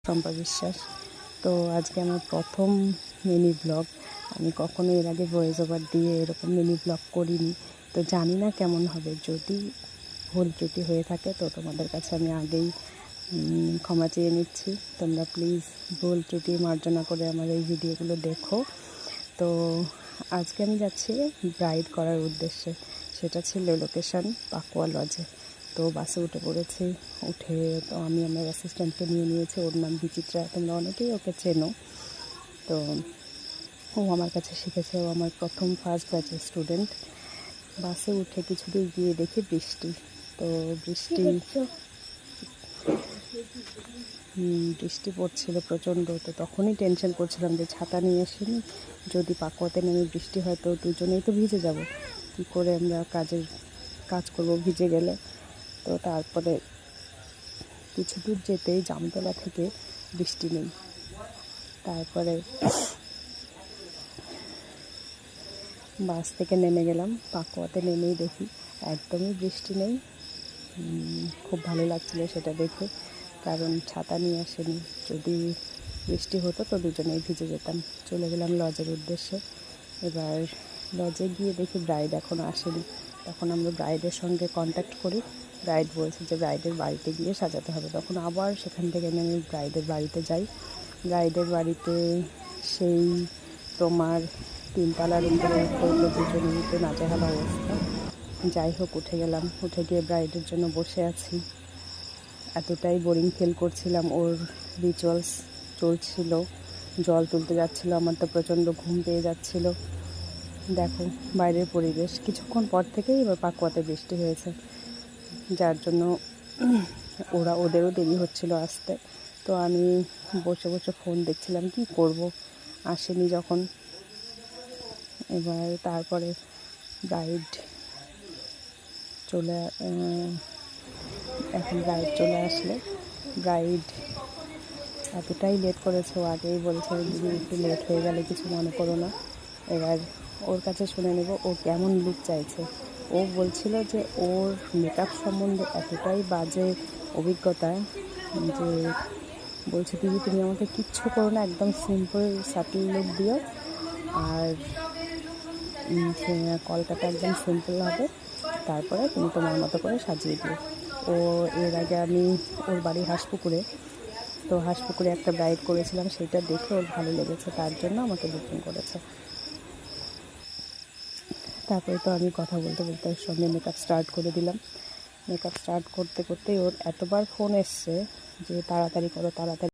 শম্পা বিশ্বাস। তো আজকে আমার প্রথম মিনি ব্লগ। আমি কখনো এর আগে ভয়েস ওভার দিয়ে এরকম মিনি ব্লগ করিনি, তো জানি না কেমন হবে। যদি ভুল ত্রুটি হয়ে থাকে তো তোমাদের কাছে আমি আগেই ক্ষমা চেয়ে নিচ্ছি। তোমরা প্লিজ ভুল ত্রুটি মার্জনা করে আমার এই ভিডিওগুলো দেখো। তো আজকে আমি যাচ্ছি ব্রাইড করার উদ্দেশ্যে। সেটা ছিল লোকেশন পাকুয়া লজে। তো বাসে উঠে পড়েছি। উঠে তো আমি আমার অ্যাসিস্ট্যান্টকে নিয়েছি। ওর নাম বিচিত্রা, তোমরা অনেকেই ওকে চেনো। তো ও আমার কাছে শিখেছে, ও আমার ফার্স্ট ব্যাচের স্টুডেন্ট। বাসে উঠে কিছু দূর গিয়ে দেখি বৃষ্টি। তো বৃষ্টি পড়ছিল প্রচণ্ড। তো তখনই টেনশন করছিলাম যে ছাতা নিয়ে আসিনি, যদি পাকুয়াতে নেমে বৃষ্টি হয় তো দুজনেই তো ভিজে যাব, কী করে আমরা কাজ করব ভিজে গেলে। তো তারপরে কিছু দূর যেতেই জামতলা থেকে বৃষ্টি নেই। তারপরে বাস থেকে নেমে গেলাম। পাকুয়াতে নেমেই দেখি একদমই বৃষ্টি নেই। খুব ভালো লাগছিলো সেটা দেখে, কারণ ছাতা নিয়ে আসেনি। যদি বৃষ্টি হতো তো দুজনেই ভিজে যেতাম। চলে গেলাম লজের উদ্দেশ্যে। এবার লজে গিয়ে দেখি ব্রাইড এখনও আসেনি। তখন আমরা ব্রাইডের সঙ্গে কন্ট্যাক্ট করি। ব্রাইড বলছে যে ব্রাইডের বাড়িতে গিয়ে সাজাতে হবে। তখন আবার সেখান থেকে নেমে ব্রাইডের বাড়িতে যাই। ব্রাইডের বাড়িতে সেই তোমার 3 তলার উপরে উঠতে দুজনেই তো নাজেহাল অবস্থা। যাই হোক উঠে গেলাম। উঠে গিয়ে ব্রাইডের জন্য বসে আছি। এতটাই বোরিং ফিল করছিলাম। ওর রিচুয়ালস চলছিল, জল তুলতে যাচ্ছিলো। আমার তো প্রচণ্ড ঘুম পেয়ে যাচ্ছিলো। দেখো বাইরের পরিবেশ। কিছুক্ষণ পর থেকেই এবার পাকুয়াতে বৃষ্টি হয়েছে, যার জন্য ওদেরও দেরি হচ্ছিলো আসতে। তো আমি বসে বসে ফোন দেখছিলাম, কি করব, আসেনি যখন। এবার তারপরে ব্রাইড চলে আসলে ব্রাইড এতটাই লেট করেছে। ও আগেই বলেছে দিদি একটু লেট হয়ে গেলে কিছু মনে করো না। এবার ওর কাছে শুনে নেব ও কেমন লুক চাইছে। ও বলছিল যে ওর মেকআপ সম্বন্ধে এতটাই বাজে অভিজ্ঞতা যে বলছে দিদি তুমি আমাকে কিচ্ছু করো না, একদম সিম্পল সাটল লুক দিও, আর কলকাতা একদম সিম্পল হবে, তারপরে তুমি তোমার মতো করে সাজিয়ে দিও। ও এর আগে আমি ওর বাড়ি হাঁসপুকুরে, তো হাঁসপুকুরে একটা ব্রাইড করেছিলাম, সেটা দেখে ওর ভালো লেগেছে, তার জন্য আমাকে বুকিং করেছে। তারপরে তো আমি কথা বলতে বলতে ওর সঙ্গে মেকআপ স্টার্ট করে দিলাম। মেকআপ স্টার্ট করতে করতেই ওর এতবার ফোন এসছে যে তাড়াতাড়ি করো তাড়াতাড়ি।